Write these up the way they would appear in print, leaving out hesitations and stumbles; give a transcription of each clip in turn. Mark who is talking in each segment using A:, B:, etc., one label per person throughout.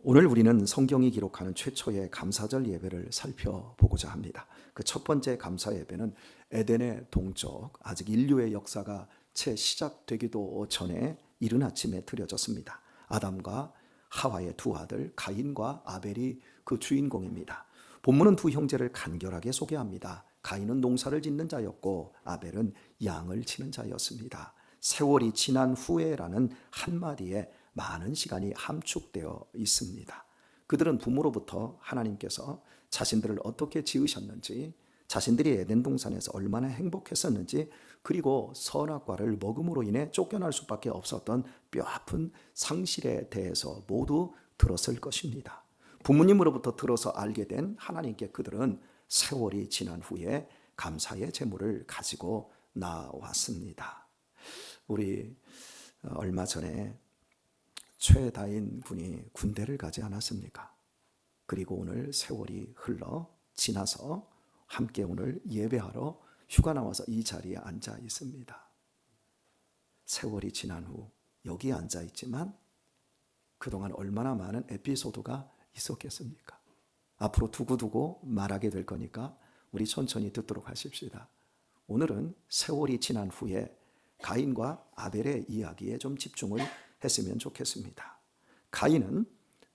A: 오늘 우리는 성경이 기록하는 최초의 감사절 예배를 살펴보고자 합니다. 그 첫 번째 감사 예배는 에덴의 동쪽, 아직 인류의 역사가 채 시작되기도 전에 이른 아침에 드려졌습니다. 아담과 하와의 두 아들 가인과 아벨이 그 주인공입니다. 본문은 두 형제를 간결하게 소개합니다. 가인은 농사를 짓는 자였고 아벨은 양을 치는 자였습니다. 세월이 지난 후에라는 한마디에 많은 시간이 함축되어 있습니다. 그들은 부모로부터 하나님께서 자신들을 어떻게 지으셨는지, 자신들이 에덴 동산에서 얼마나 행복했었는지, 그리고 선악과를 먹음으로 인해 쫓겨날 수밖에 없었던 뼈아픈 상실에 대해서 모두 들었을 것입니다. 부모님으로부터 들어서 알게 된 하나님께 그들은 세월이 지난 후에 감사의 제물을 가지고 나왔습니다. 우리 얼마 전에 최다인 군이 군대를 가지 않았습니까? 그리고 오늘 세월이 흘러 지나서 함께 오늘 예배하러 휴가 나와서 이 자리에 앉아 있습니다. 세월이 지난 후 여기 앉아 있지만 그동안 얼마나 많은 에피소드가 있었겠습니까? 앞으로 두고두고 말하게 될 거니까 우리 천천히 듣도록 하십시다. 오늘은 세월이 지난 후에 가인과 아벨의 이야기에 좀 집중을 했으면 좋겠습니다. 가인은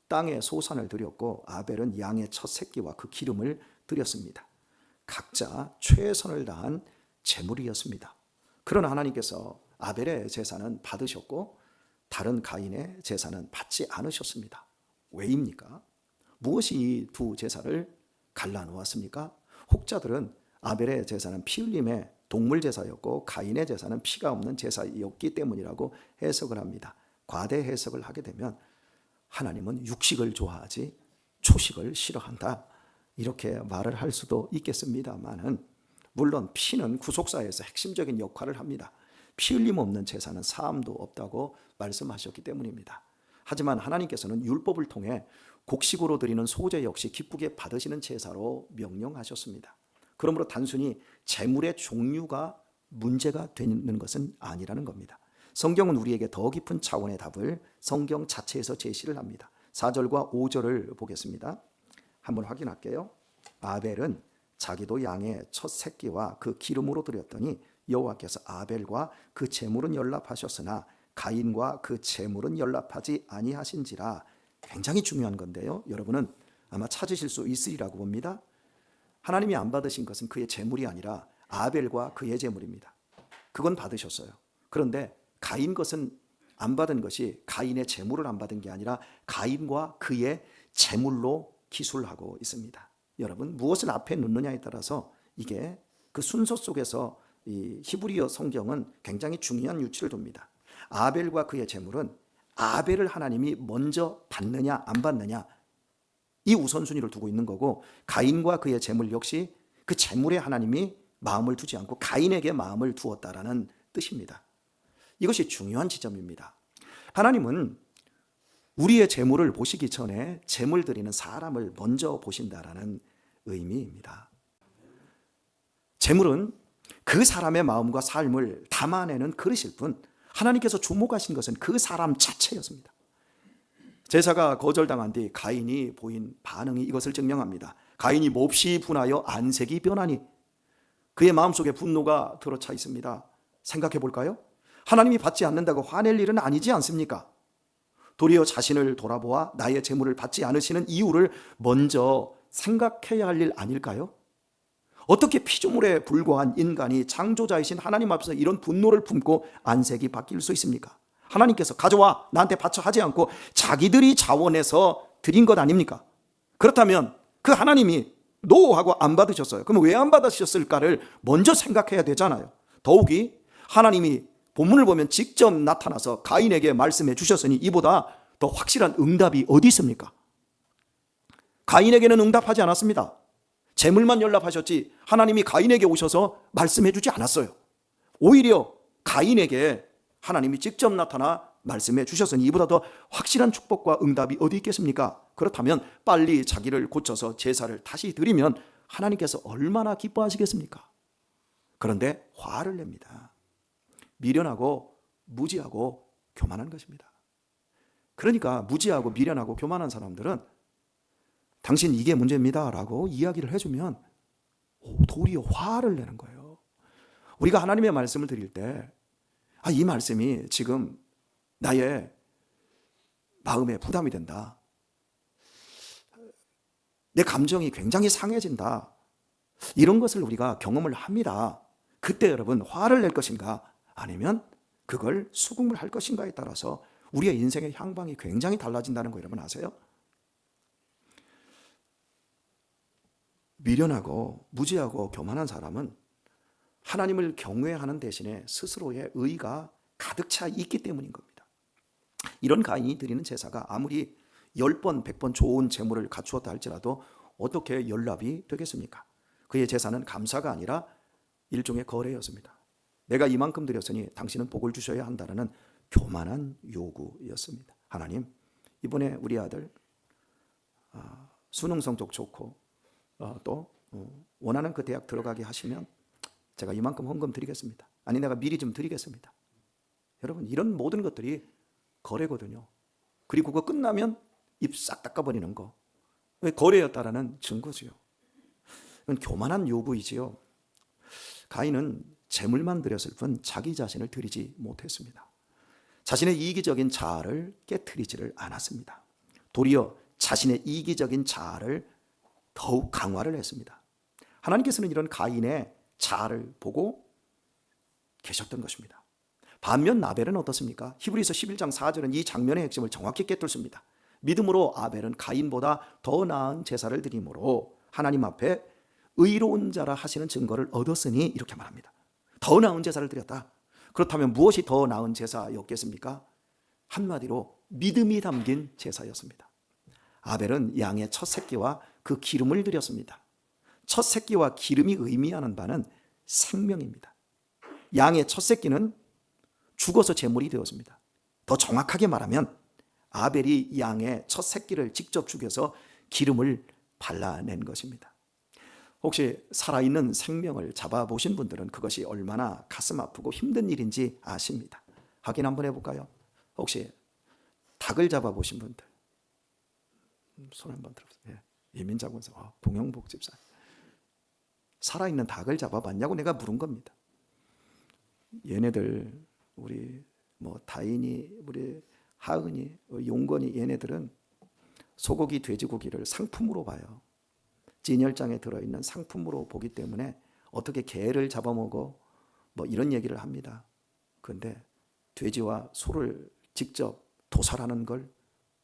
A: 땅에 소산을 드렸고 아벨은 양의 첫 새끼와 그 기름을 드렸습니다. 각자 최선을 다한 제물이었습니다. 그러나 하나님께서 아벨의 제사는 받으셨고 다른 가인의 제사는 받지 않으셨습니다. 왜입니까? 무엇이 이 두 제사를 갈라놓았습니까? 혹자들은 아벨의 제사는 피 흘림의 동물 제사였고 가인의 제사는 피가 없는 제사였기 때문이라고 해석을 합니다. 과대 해석을 하게 되면 하나님은 육식을 좋아하지 초식을 싫어한다, 이렇게 말을 할 수도 있겠습니다만은, 물론 피는 구속사에서 핵심적인 역할을 합니다. 피 흘림 없는 제사는 사함도 없다고 말씀하셨기 때문입니다. 하지만 하나님께서는 율법을 통해 곡식으로 드리는 소제 역시 기쁘게 받으시는 제사로 명령하셨습니다. 그러므로 단순히 제물의 종류가 문제가 되는 것은 아니라는 겁니다. 성경은 우리에게 더 깊은 차원의 답을 성경 자체에서 제시를 합니다. 4절과 5절을 보겠습니다. 한번 확인할게요. 아벨은 자기도 양의 첫 새끼와 그 기름으로 드렸더니 여호와께서 아벨과 그 제물은 연락하셨으나 가인과 그 제물은 연락하지 아니하신지라. 굉장히 중요한 건데요, 여러분은 아마 찾으실 수 있으리라고 봅니다. 하나님이 안 받으신 것은 그의 제물이 아니라 아벨과 그의 제물입니다. 그건 받으셨어요. 그런데 가인 것은 안 받은 것이 가인의 제물을 안 받은 게 아니라 가인과 그의 제물로 기술하고 있습니다. 여러분, 무엇을 앞에 놓느냐에 따라서 이게 그 순서 속에서 이 히브리어 성경은 굉장히 중요한 위치를 둡니다. 아벨과 그의 제물은 아벨을 하나님이 먼저 받느냐 안 받느냐, 이 우선순위를 두고 있는 거고, 가인과 그의 제물 역시 그 제물에 하나님이 마음을 두지 않고 가인에게 마음을 두었다라는 뜻입니다. 이것이 중요한 지점입니다. 하나님은 우리의 제물을 보시기 전에 제물 드리는 사람을 먼저 보신다라는 의미입니다. 제물은 그 사람의 마음과 삶을 담아내는 그릇일 뿐, 하나님께서 주목하신 것은 그 사람 자체였습니다. 제사가 거절당한 뒤 가인이 보인 반응이 이것을 증명합니다. 가인이 몹시 분하여 안색이 변하니, 그의 마음속에 분노가 들어차 있습니다. 생각해 볼까요? 하나님이 받지 않는다고 화낼 일은 아니지 않습니까? 도리어 자신을 돌아보아 나의 제물을 받지 않으시는 이유를 먼저 생각해야 할 일 아닐까요? 어떻게 피조물에 불과한 인간이 창조자이신 하나님 앞에서 이런 분노를 품고 안색이 바뀔 수 있습니까? 하나님께서 가져와 나한테 바쳐 하지 않고 자기들이 자원해서 드린 것 아닙니까? 그렇다면 그 하나님이 노하고 안 받으셨어요. 그럼 왜 안 받으셨을까를 먼저 생각해야 되잖아요. 더욱이 하나님이 본문을 보면 직접 나타나서 가인에게 말씀해 주셨으니 이보다 더 확실한 응답이 어디 있습니까? 가인에게는 응답하지 않았습니다. 제물만 연락하셨지 하나님이 가인에게 오셔서 말씀해 주지 않았어요. 오히려 가인에게 하나님이 직접 나타나 말씀해 주셨으니 이보다 더 확실한 축복과 응답이 어디 있겠습니까? 그렇다면 빨리 자기를 고쳐서 제사를 다시 드리면 하나님께서 얼마나 기뻐하시겠습니까? 그런데 화를 냅니다. 미련하고 무지하고 교만한 것입니다. 그러니까 무지하고 미련하고 교만한 사람들은 당신 이게 문제입니다 라고 이야기를 해주면 도리어 화를 내는 거예요. 우리가 하나님의 말씀을 드릴 때 이 말씀이 지금 나의 마음에 부담이 된다, 내 감정이 굉장히 상해진다, 이런 것을 우리가 경험을 합니다. 그때 여러분 화를 낼 것인가 아니면 그걸 수긍을 할 것인가에 따라서 우리의 인생의 향방이 굉장히 달라진다는 거 여러분 아세요? 미련하고 무지하고 교만한 사람은 하나님을 경외하는 대신에 스스로의 의가 가득 차 있기 때문인 겁니다. 이런 가인이 드리는 제사가 아무리 10번 100번 좋은 제물을 갖추었다 할지라도 어떻게 연락이 되겠습니까? 그의 제사는 감사가 아니라 일종의 거래였습니다. 내가 이만큼 드렸으니 당신은 복을 주셔야 한다는 교만한 요구였습니다. 하나님, 이번에 우리 아들 수능 성적 좋고 또 원하는 그 대학 들어가게 하시면 제가 이만큼 헌금 드리겠습니다. 아니 내가 미리 좀 드리겠습니다. 여러분 이런 모든 것들이 거래거든요. 그리고 그거 끝나면 입 싹 닦아버리는 거, 거래였다라는 증거지요. 이건 교만한 요구이지요. 가인은 재물만 드렸을 뿐 자기 자신을 드리지 못했습니다. 자신의 이기적인 자아를 깨트리지를 않았습니다. 도리어 자신의 이기적인 자아를 더욱 강화를 했습니다. 하나님께서는 이런 가인의 자아를 보고 계셨던 것입니다. 반면 아벨은 어떻습니까? 히브리서 11장 4절은 이 장면의 핵심을 정확히 깨뚫습니다. 믿음으로 아벨은 가인보다 더 나은 제사를 드림으로 하나님 앞에 의로운 자라 하시는 증거를 얻었으니 이렇게 말합니다. 더 나은 제사를 드렸다. 그렇다면 무엇이 더 나은 제사였겠습니까? 한마디로 믿음이 담긴 제사였습니다. 아벨은 양의 첫 새끼와 그 기름을 드렸습니다. 첫 새끼와 기름이 의미하는 바는 생명입니다. 양의 첫 새끼는 죽어서 제물이 되었습니다. 더 정확하게 말하면 아벨이 양의 첫 새끼를 직접 죽여서 기름을 발라낸 것입니다. 혹시 살아있는 생명을 잡아보신 분들은 그것이 얼마나 가슴 아프고 힘든 일인지 아십니다. 확인 한번 해볼까요? 혹시 닭을 잡아보신 분들 손 한번 들어보세요. 이민자군서 동영복 집사, 살아있는 닭을 잡아봤냐고 내가 물은 겁니다. 얘네들 우리 다인이, 우리 하은이, 용건이, 얘네들은 소고기 돼지고기를 상품으로 봐요. 진열장에 들어있는 상품으로 보기 때문에 어떻게 개를 잡아먹어 이런 얘기를 합니다. 그런데 돼지와 소를 직접 도살하는 걸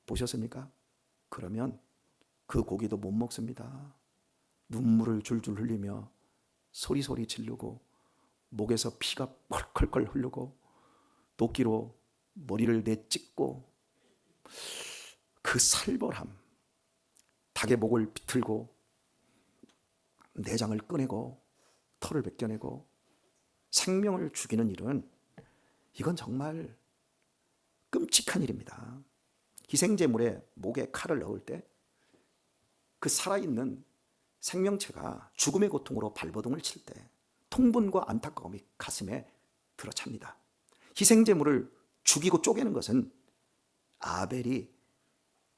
A: 보셨습니까? 그러면 그 고기도 못 먹습니다. 눈물을 줄줄 흘리며 소리소리 지르고 목에서 피가 펄펄펄 흐르고 도끼로 머리를 내찍고 그 살벌함, 닭의 목을 비틀고 내장을 꺼내고 털을 벗겨내고 생명을 죽이는 일은 이건 정말 끔찍한 일입니다. 희생제물에 목에 칼을 넣을 때 그 살아있는 생명체가 죽음의 고통으로 발버둥을 칠 때 통분과 안타까움이 가슴에 들어찹니다. 희생제물을 죽이고 쪼개는 것은 아벨이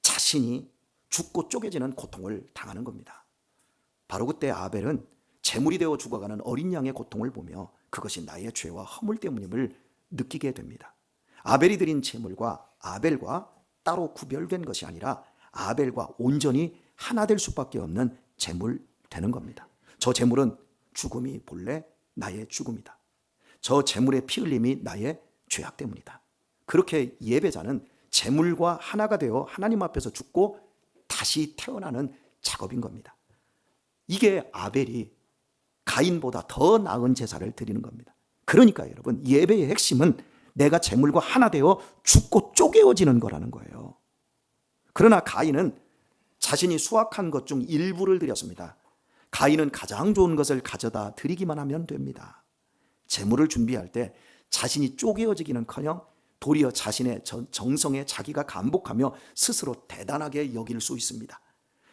A: 자신이 죽고 쪼개지는 고통을 당하는 겁니다. 바로 그때 아벨은 제물이 되어 죽어가는 어린 양의 고통을 보며 그것이 나의 죄와 허물 때문임을 느끼게 됩니다. 아벨이 드린 제물과 아벨과 따로 구별된 것이 아니라 아벨과 온전히 하나 될 수밖에 없는 제물 되는 겁니다. 저 제물은 죽음이 본래 나의 죽음이다. 저 제물의 피 흘림이 나의 죄악 때문이다. 그렇게 예배자는 제물과 하나가 되어 하나님 앞에서 죽고 다시 태어나는 작업인 겁니다. 이게 아벨이 가인보다 더 나은 제사를 드리는 겁니다. 그러니까 여러분, 예배의 핵심은 내가 제물과 하나 되어 죽고 쪼개어지는 거라는 거예요. 그러나 가인은 자신이 수확한 것 중 일부를 드렸습니다. 가인은 가장 좋은 것을 가져다 드리기만 하면 됩니다. 제물을 준비할 때 자신이 쪼개어지기는커녕 도리어 자신의 정성에 자기가 감복하며 스스로 대단하게 여길 수 있습니다.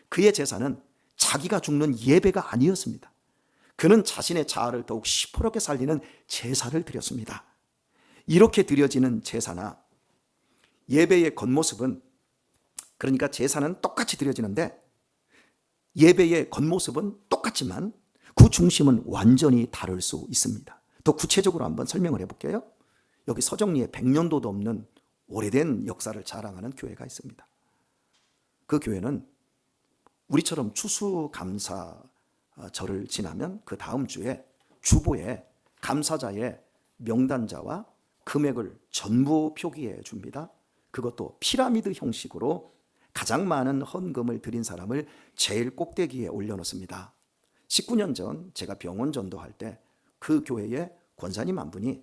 A: 그의 제사는 자기가 죽는 예배가 아니었습니다. 그는 자신의 자아를 더욱 시퍼렇게 살리는 제사를 드렸습니다. 이렇게 드려지는 제사나 예배의 겉모습은, 그러니까 제사는 똑같이 드려지는데 예배의 겉모습은 똑같지만 그 중심은 완전히 다를 수 있습니다. 더 구체적으로 한번 설명을 해볼게요. 여기 서정리에 100년도도 없는 오래된 역사를 자랑하는 교회가 있습니다. 그 교회는 우리처럼 추수감사절을 지나면 그 다음 주에 주보에 감사자의 명단자와 금액을 전부 표기해 줍니다. 그것도 피라미드 형식으로 가장 많은 헌금을 드린 사람을 제일 꼭대기에 올려놓습니다. 19년 전 제가 병원 전도할 때 그 교회의 권사님 한 분이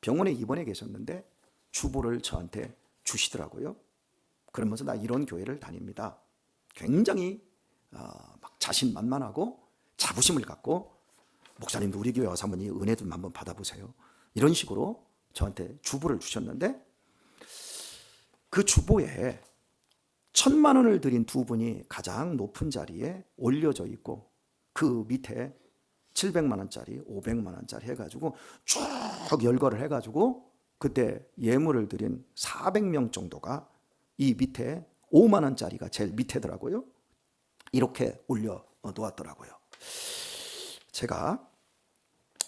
A: 병원에 입원해 계셨는데 주보를 저한테 주시더라고요. 그러면서 나 이런 교회를 다닙니다. 굉장히 막 자신만만하고 자부심을 갖고 목사님도 우리 교회 와서 한번 이 은혜 좀 한번 받아보세요. 이런 식으로 저한테 주보를 주셨는데 그 주보에 1,000만 원을 드린 두 분이 가장 높은 자리에 올려져 있고 그 밑에 700만 원짜리, 500만 원짜리 해가지고 쭉 열거를 해가지고 그때 예물을 드린 400명 정도가 이 밑에 5만 원짜리가 제일 밑에더라고요. 이렇게 올려 놓았더라고요. 제가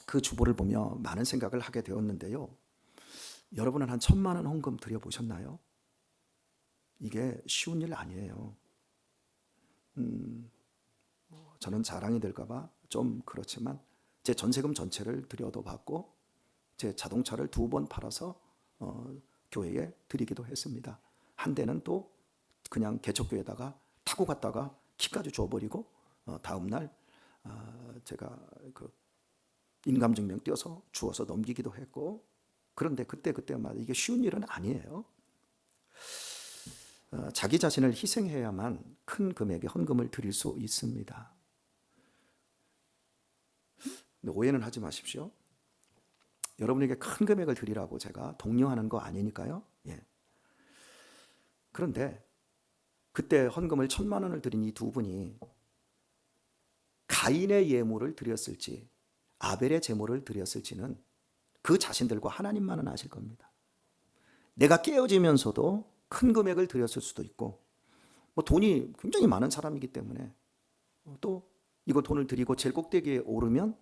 A: 그 주보를 보며 많은 생각을 하게 되었는데요. 여러분은 한 1,000만 원 헌금 드려보셨나요? 이게 쉬운 일 아니에요. 저는 자랑이 될까봐 좀 그렇지만 제 전세금 전체를 드려도 받고 제 자동차를 2번 팔아서 교회에 드리기도 했습니다. 한 대는 또 그냥 개척교회에다가 타고 갔다가 키까지 줘버리고 다음 날 제가 그 인감증명 떼어서 주어서 넘기기도 했고, 그런데 그때마다 이게 쉬운 일은 아니에요. 자기 자신을 희생해야만 큰 금액의 헌금을 드릴 수 있습니다. 근데 오해는 하지 마십시오. 여러분에게 큰 금액을 드리라고 제가 독려하는 거 아니니까요. 예. 그런데 그때 헌금을 1,000만 원을 드린 이 두 분이 가인의 예물을 드렸을지 아벨의 제물을 드렸을지는 그 자신들과 하나님만은 아실 겁니다. 내가 깨어지면서도 큰 금액을 드렸을 수도 있고, 뭐 돈이 굉장히 많은 사람이기 때문에 또 이거 돈을 드리고 제일 꼭대기에 오르면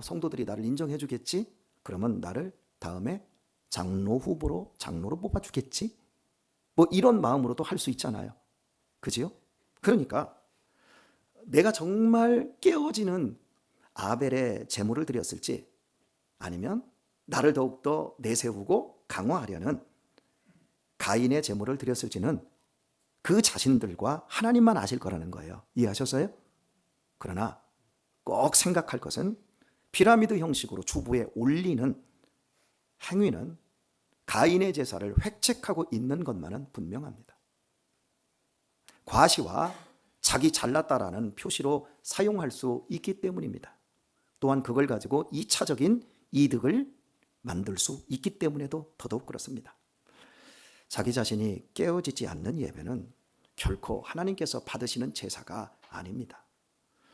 A: 성도들이 나를 인정해 주겠지? 그러면 나를 다음에 장로 후보로 장로로 뽑아주겠지? 뭐 이런 마음으로도 할 수 있잖아요. 그지요? 그러니까 내가 정말 깨어지는 아벨의 제물을 드렸을지 아니면 나를 더욱더 내세우고 강화하려는 가인의 제물을 드렸을지는 그 자신들과 하나님만 아실 거라는 거예요. 이해하셨어요? 그러나 꼭 생각할 것은 피라미드 형식으로 주보에 올리는 행위는 가인의 제사를 획책하고 있는 것만은 분명합니다. 과시와 자기 잘났다라는 표시로 사용할 수 있기 때문입니다. 또한 그걸 가지고 2차적인 이득을 만들 수 있기 때문에도 더더욱 그렇습니다. 자기 자신이 깨어지지 않는 예배는 결코 하나님께서 받으시는 제사가 아닙니다.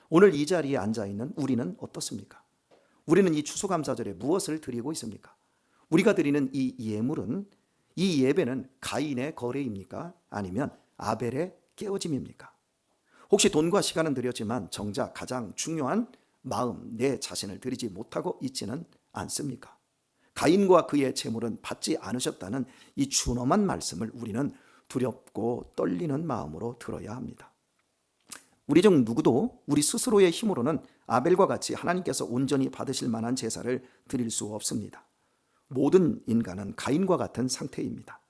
A: 오늘 이 자리에 앉아있는 우리는 어떻습니까? 우리는 이 추수감사절에 무엇을 드리고 있습니까? 우리가 드리는 이 예물은, 이 예배는 가인의 거래입니까? 아니면 아벨의 깨어짐입니까? 혹시 돈과 시간은 드렸지만 정작 가장 중요한 마음, 내 자신을 드리지 못하고 있지는 않습니까? 가인과 그의 재물은 받지 않으셨다는 이 준엄한 말씀을 우리는 두렵고 떨리는 마음으로 들어야 합니다. 우리 중 누구도 우리 스스로의 힘으로는 아벨과 같이 하나님께서 온전히 받으실 만한 제사를 드릴 수 없습니다. 모든 인간은 가인과 같은 상태입니다.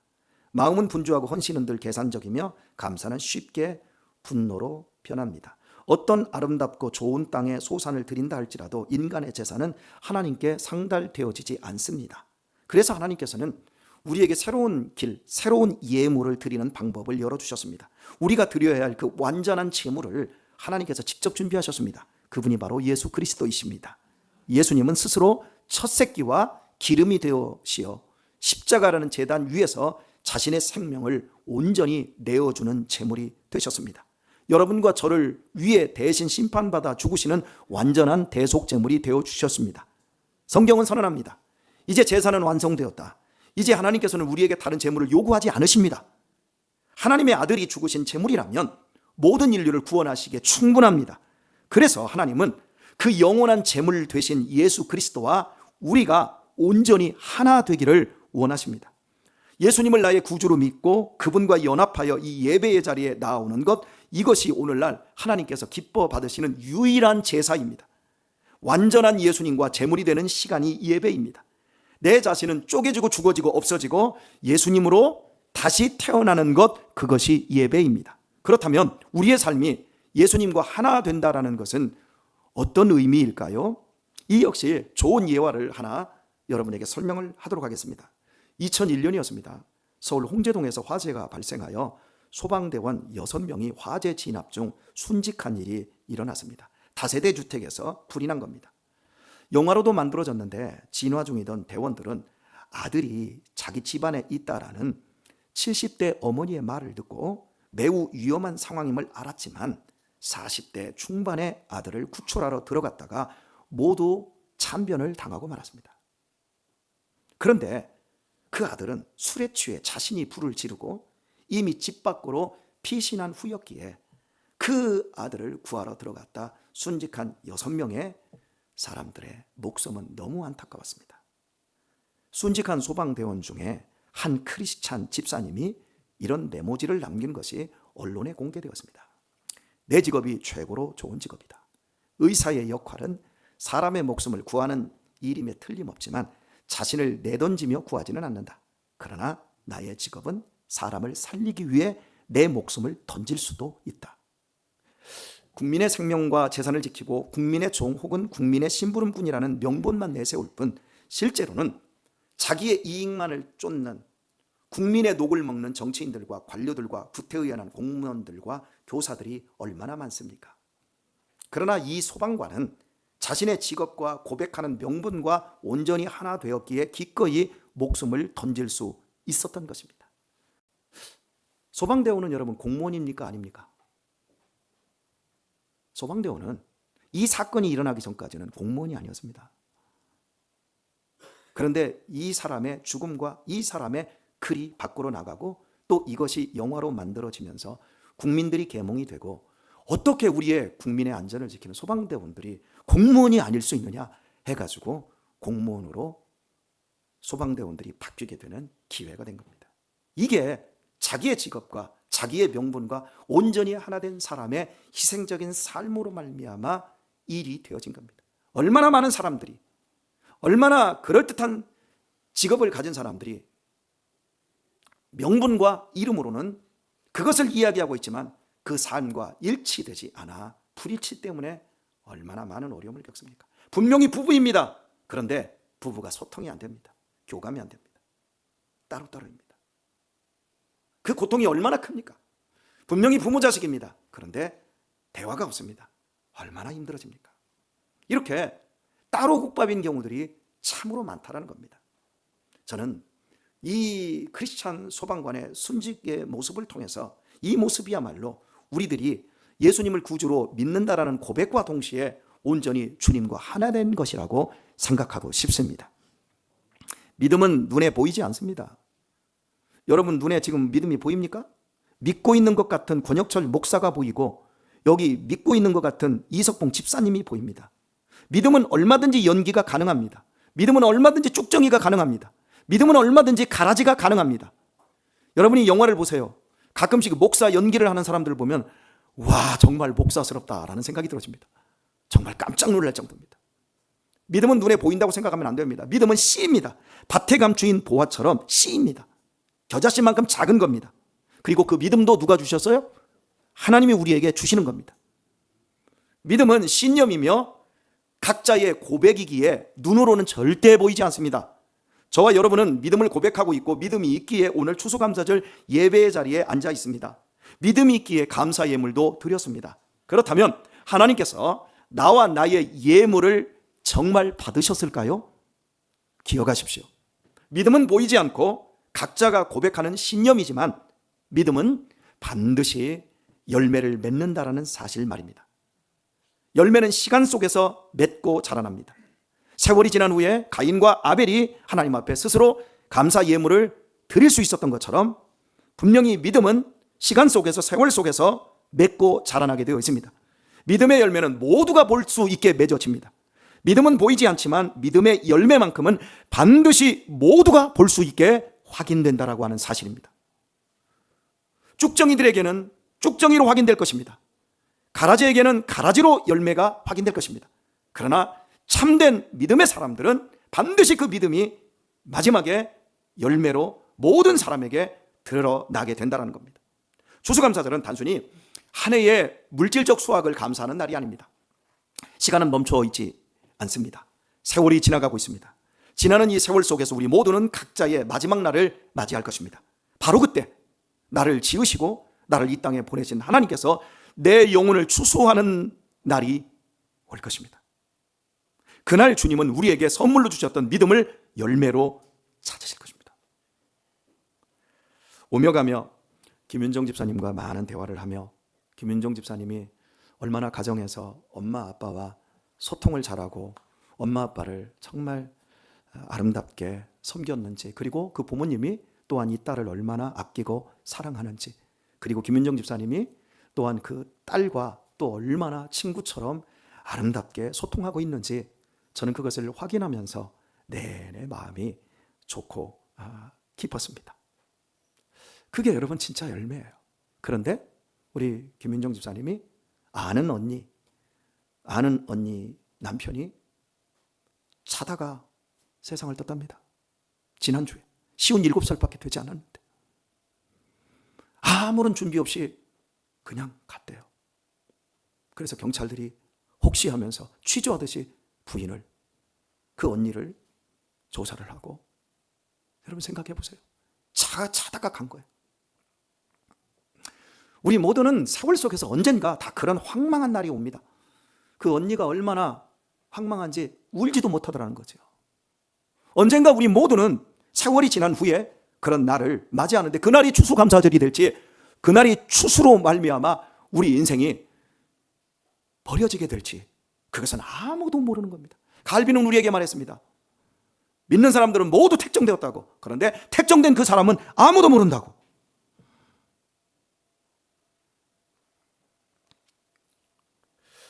A: 마음은 분주하고 헌신은 늘 계산적이며 감사는 쉽게 분노로 변합니다. 어떤 아름답고 좋은 땅에 소산을 드린다 할지라도 인간의 제사는 하나님께 상달되어지지 않습니다. 그래서 하나님께서는 우리에게 새로운 길, 새로운 예물을 드리는 방법을 열어주셨습니다. 우리가 드려야 할 그 완전한 제물을 하나님께서 직접 준비하셨습니다. 그분이 바로 예수 그리스도이십니다. 예수님은 스스로 첫 새끼와 기름이 되어시어 십자가라는 제단 위에서 자신의 생명을 온전히 내어주는 제물이 되셨습니다. 여러분과 저를 위해 대신 심판받아 죽으시는 완전한 대속 제물이 되어주셨습니다. 성경은 선언합니다. 이제 제사는 완성되었다. 이제 하나님께서는 우리에게 다른 재물을 요구하지 않으십니다. 하나님의 아들이 죽으신 재물이라면 모든 인류를 구원하시기에 충분합니다. 그래서 하나님은 그 영원한 재물 되신 예수 그리스도와 우리가 온전히 하나 되기를 원하십니다. 예수님을 나의 구주로 믿고 그분과 연합하여 이 예배의 자리에 나오는 것, 이것이 오늘날 하나님께서 기뻐 받으시는 유일한 제사입니다. 완전한 예수님과 제물이 되는 시간이 예배입니다. 내 자신은 쪼개지고 죽어지고 없어지고 예수님으로 다시 태어나는 것, 그것이 예배입니다. 그렇다면 우리의 삶이 예수님과 하나 된다라는 것은 어떤 의미일까요? 이 역시 좋은 예화를 하나 여러분에게 설명을 하도록 하겠습니다. 2001년이었습니다. 서울 홍제동에서 화재가 발생하여 소방대원 6명이 화재 진압 중 순직한 일이 일어났습니다. 다세대 주택에서 불이 난 겁니다. 영화로도 만들어졌는데 진화 중이던 대원들은 아들이 자기 집안에 있다라는 70대 어머니의 말을 듣고 매우 위험한 상황임을 알았지만 40대 중반의 아들을 구출하러 들어갔다가 모두 참변을 당하고 말았습니다. 그런데 그 아들은 술에 취해 자신이 불을 지르고 이미 집 밖으로 피신한 후였기에 그 아들을 구하러 들어갔다 순직한 6명의 사람들의 목숨은 너무 안타까웠습니다. 순직한 소방대원 중에 한 크리스찬 집사님이 이런 메모지를 남긴 것이 언론에 공개되었습니다. 내 직업이 최고로 좋은 직업이다. 의사의 역할은 사람의 목숨을 구하는 일임에 틀림없지만 자신을 내던지며 구하지는 않는다. 그러나 나의 직업은 사람을 살리기 위해 내 목숨을 던질 수도 있다. 국민의 생명과 재산을 지키고 국민의 종 혹은 국민의 심부름꾼이라는 명분만 내세울 뿐 실제로는 자기의 이익만을 쫓는 국민의 녹을 먹는 정치인들과 관료들과 구태의연한 공무원들과 교사들이 얼마나 많습니까? 그러나 이 소방관은 자신의 직업과 고백하는 명분과 온전히 하나 되었기에 기꺼이 목숨을 던질 수 있었던 것입니다. 소방대원은 여러분 공무원입니까? 아닙니까? 소방대원은 이 사건이 일어나기 전까지는 공무원이 아니었습니다. 그런데 이 사람의 죽음과 이 사람의 글이 밖으로 나가고 또 이것이 영화로 만들어지면서 국민들이 계몽이 되고 어떻게 우리의 국민의 안전을 지키는 소방대원들이 공무원이 아닐 수 있느냐 해가지고 공무원으로 소방대원들이 바뀌게 되는 기회가 된 겁니다. 이게 자기의 직업과 자기의 명분과 온전히 하나 된 사람의 희생적인 삶으로 말미암아 일이 되어진 겁니다. 얼마나 많은 사람들이, 얼마나 그럴듯한 직업을 가진 사람들이 명분과 이름으로는 그것을 이야기하고 있지만 그 삶과 일치되지 않아 불일치 때문에 얼마나 많은 어려움을 겪습니까? 분명히 부부입니다. 그런데 부부가 소통이 안 됩니다. 교감이 안 됩니다. 따로따로입니다. 그 고통이 얼마나 큽니까? 분명히 부모 자식입니다. 그런데 대화가 없습니다. 얼마나 힘들어집니까? 이렇게 따로 국밥인 경우들이 참으로 많다라는 겁니다. 저는 이 크리스찬 소방관의 순직의 모습을 통해서 이 모습이야말로 우리들이 예수님을 구주로 믿는다라는 고백과 동시에 온전히 주님과 하나 된 것이라고 생각하고 싶습니다. 믿음은 눈에 보이지 않습니다. 여러분 눈에 지금 믿음이 보입니까? 믿고 있는 것 같은 권혁철 목사가 보이고 여기 믿고 있는 것 같은 이석봉 집사님이 보입니다. 믿음은 얼마든지 연기가 가능합니다. 믿음은 얼마든지 쭉정이가 가능합니다. 믿음은 얼마든지 가라지가 가능합니다. 여러분이 영화를 보세요. 가끔씩 목사 연기를 하는 사람들을 보면 와 정말 목사스럽다라는 생각이 들어집니다. 정말 깜짝 놀랄 정도입니다. 믿음은 눈에 보인다고 생각하면 안 됩니다. 믿음은 씨입니다. 밭에 감추인 보화처럼 씨입니다. 겨자씨만큼 작은 겁니다. 그리고 그 믿음도 누가 주셨어요? 하나님이 우리에게 주시는 겁니다. 믿음은 신념이며 각자의 고백이기에 눈으로는 절대 보이지 않습니다. 저와 여러분은 믿음을 고백하고 있고 믿음이 있기에 오늘 추수감사절 예배의 자리에 앉아 있습니다. 믿음이 있기에 감사 예물도 드렸습니다. 그렇다면 하나님께서 나와 나의 예물을 정말 받으셨을까요? 기억하십시오. 믿음은 보이지 않고 각자가 고백하는 신념이지만 믿음은 반드시 열매를 맺는다라는 사실 말입니다. 열매는 시간 속에서 맺고 자라납니다. 세월이 지난 후에 가인과 아벨이 하나님 앞에 스스로 감사 예물을 드릴 수 있었던 것처럼 분명히 믿음은 시간 속에서, 세월 속에서 맺고 자라나게 되어 있습니다. 믿음의 열매는 모두가 볼 수 있게 맺어집니다. 믿음은 보이지 않지만 믿음의 열매만큼은 반드시 모두가 볼 수 있게 확인된다라고 하는 사실입니다. 쭉정이들에게는 쭉정이로 확인될 것입니다. 가라지에게는 가라지로 열매가 확인될 것입니다. 그러나 참된 믿음의 사람들은 반드시 그 믿음이 마지막에 열매로 모든 사람에게 드러나게 된다는 겁니다. 추수감사절은 단순히 한 해의 물질적 수확을 감사하는 날이 아닙니다. 시간은 멈춰 있지 않습니다. 세월이 지나가고 있습니다. 지나는 이 세월 속에서 우리 모두는 각자의 마지막 날을 맞이할 것입니다. 바로 그때 나를 지으시고 나를 이 땅에 보내신 하나님께서 내 영혼을 추수하는 날이 올 것입니다. 그날 주님은 우리에게 선물로 주셨던 믿음을 열매로 찾으실 것입니다. 오며 가며 김윤정 집사님과 많은 대화를 하며 김윤정 집사님이 얼마나 가정에서 엄마 아빠와 소통을 잘하고 엄마 아빠를 정말 아름답게 섬겼는지, 그리고 그 부모님이 또한 이 딸을 얼마나 아끼고 사랑하는지, 그리고 김윤정 집사님이 또한 그 딸과 또 얼마나 친구처럼 아름답게 소통하고 있는지 저는 그것을 확인하면서 내내 마음이 좋고 기뻤습니다. 그게 여러분 진짜 열매예요. 그런데 우리 김윤정 집사님이 아는 언니 남편이 자다가 세상을 떴답니다. 지난주에 57살밖에 되지 않았는데 아무런 준비 없이 그냥 갔대요. 그래서 경찰들이 혹시 하면서 취조하듯이 부인을, 그 언니를 조사를 하고, 여러분 생각해 보세요. 자다가 간 거예요. 우리 모두는 세월 속에서 언젠가 다 그런 황망한 날이 옵니다. 그 언니가 얼마나 황망한지 울지도 못하더라는 거죠. 언젠가 우리 모두는 세월이 지난 후에 그런 날을 맞이하는데, 그날이 추수감사절이 될지, 그날이 추수로 말미암아 우리 인생이 버려지게 될지, 그것은 아무도 모르는 겁니다. 갈비는 우리에게 말했습니다. 믿는 사람들은 모두 택정되었다고. 그런데 택정된 그 사람은 아무도 모른다고.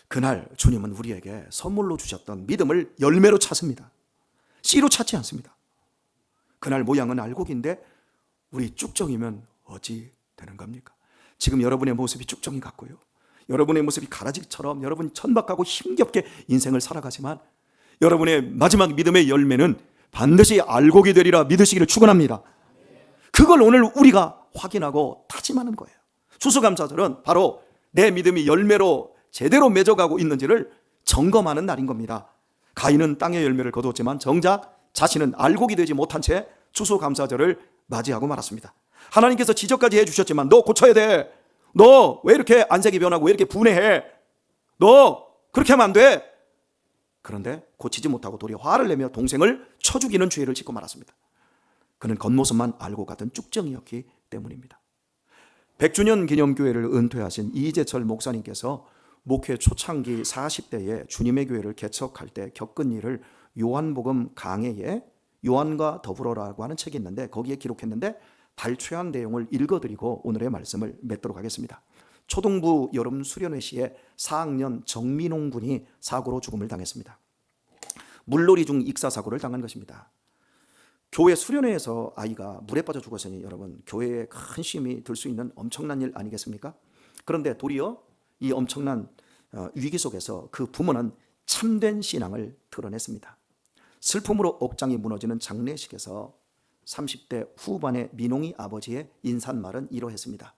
A: 그날 주님은 우리에게 선물로 주셨던 믿음을 열매로 찾습니다. 씨로 찾지 않습니다. 그날 모양은 알곡인데 우리 쭉정이면 어찌 되는 겁니까? 지금 여러분의 모습이 쭉정이 같고요, 여러분의 모습이 가라지처럼 여러분 천박하고 힘겹게 인생을 살아가지만 여러분의 마지막 믿음의 열매는 반드시 알곡이 되리라 믿으시기를 축원합니다. 그걸 오늘 우리가 확인하고 다짐하는 거예요. 추수감사절은 바로 내 믿음이 열매로 제대로 맺어가고 있는지를 점검하는 날인 겁니다. 가인은 땅의 열매를 거두었지만 정작 자신은 알곡이 되지 못한 채 추수감사절을 맞이하고 말았습니다. 하나님께서 지적까지 해주셨지만 너 고쳐야 돼. 너 왜 이렇게 안색이 변하고 왜 이렇게 분해해? 너 그렇게 하면 안 돼. 그런데 고치지 못하고 도리어 화를 내며 동생을 쳐 죽이는 죄를 짓고 말았습니다. 그는 겉모습만 알고 가던 쭉정이었기 때문입니다. 100주년 기념교회를 은퇴하신 이재철 목사님께서 목회 초창기 40대에 주님의 교회를 개척할 때 겪은 일을 요한복음 강해에 요한과 더불어라고 하는 책이 있는데 거기에 기록했는데 발췌한 내용을 읽어드리고 오늘의 말씀을 맺도록 하겠습니다. 초등부 여름 수련회 시에 4학년 정민홍 군이 사고로 죽음을 당했습니다. 물놀이 중 익사사고를 당한 것입니다. 교회 수련회에서 아이가 물에 빠져 죽었으니 여러분 교회에 큰 힘이 들 수 있는 엄청난 일 아니겠습니까? 그런데 도리어 이 엄청난 위기 속에서 그 부모는 참된 신앙을 드러냈습니다. 슬픔으로 옥장이 무너지는 장례식에서 30대 후반의 민홍이 아버지의 인사말은 이러했습니다.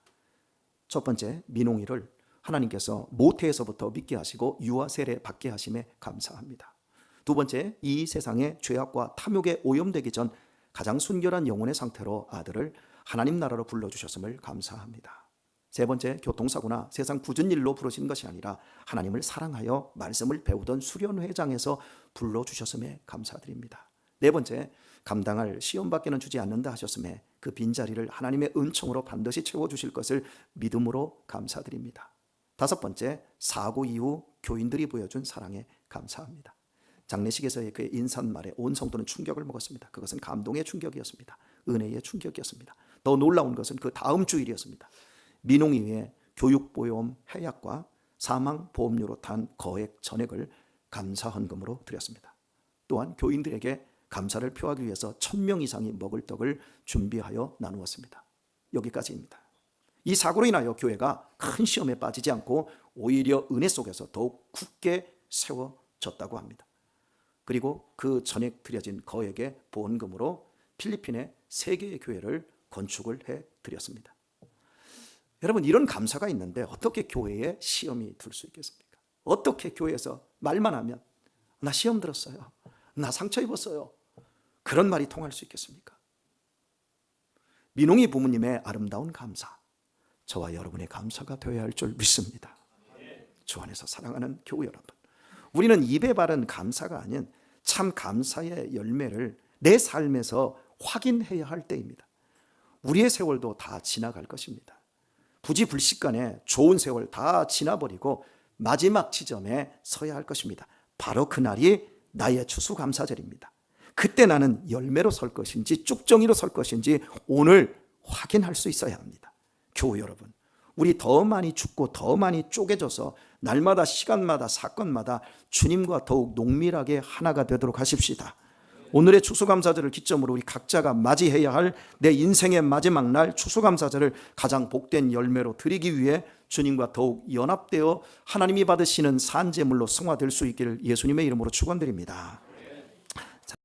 A: 첫 번째, 민홍이를 하나님께서 모태에서부터 믿게 하시고 유아 세례 받게 하심에 감사합니다. 두 번째, 이 세상의 죄악과 탐욕에 오염되기 전 가장 순결한 영혼의 상태로 아들을 하나님 나라로 불러주셨음을 감사합니다. 세 번째, 교통사고나 세상 굳은 일로 부르신 것이 아니라 하나님을 사랑하여 말씀을 배우던 수련회장에서 불러주셨음에 감사드립니다. 네 번째, 감당할 시험밖에는 주지 않는다 하셨음에 그 빈자리를 하나님의 은총으로 반드시 채워주실 것을 믿음으로 감사드립니다. 다섯 번째, 사고 이후 교인들이 보여준 사랑에 감사합니다. 장례식에서의 그의 인사말에 온 성도는 충격을 먹었습니다. 그것은 감동의 충격이었습니다. 은혜의 충격이었습니다. 더 놀라운 것은 그 다음 주일이었습니다. 민홍이의 교육보험 해약과 사망보험료로 탄 거액 전액을 감사헌금으로 드렸습니다. 또한 교인들에게 감사를 표하기 위해서 1,000명 이상이 먹을 떡을 준비하여 나누었습니다. 여기까지입니다. 이 사고로 인하여 교회가 큰 시험에 빠지지 않고 오히려 은혜 속에서 더욱 굳게 세워졌다고 합니다. 그리고 그 전액 드려진 거액의 보험금으로 필리핀의 3개의 교회를 건축을 해드렸습니다. 여러분, 이런 감사가 있는데 어떻게 교회에 시험이 들 수 있겠습니까? 어떻게 교회에서 말만 하면 나 시험 들었어요, 나 상처 입었어요, 그런 말이 통할 수 있겠습니까? 민홍이 부모님의 아름다운 감사, 저와 여러분의 감사가 되어야 할 줄 믿습니다. 주 안에서 사랑하는 교우 여러분, 우리는 입에 바른 감사가 아닌 참 감사의 열매를 내 삶에서 확인해야 할 때입니다. 우리의 세월도 다 지나갈 것입니다. 부지불식간에 좋은 세월 다 지나버리고 마지막 지점에 서야 할 것입니다. 바로 그날이 나의 추수감사절입니다. 그때 나는 열매로 설 것인지 쭉정이로 설 것인지 오늘 확인할 수 있어야 합니다. 교우 여러분, 우리 더 많이 죽고 더 많이 쪼개져서 날마다 시간마다 사건마다 주님과 더욱 농밀하게 하나가 되도록 하십시다. 오늘의 추수감사절을 기점으로 우리 각자가 맞이해야 할 내 인생의 마지막 날 추수감사절을 가장 복된 열매로 드리기 위해 주님과 더욱 연합되어 하나님이 받으시는 산제물로 승화될 수 있기를 예수님의 이름으로 축원드립니다.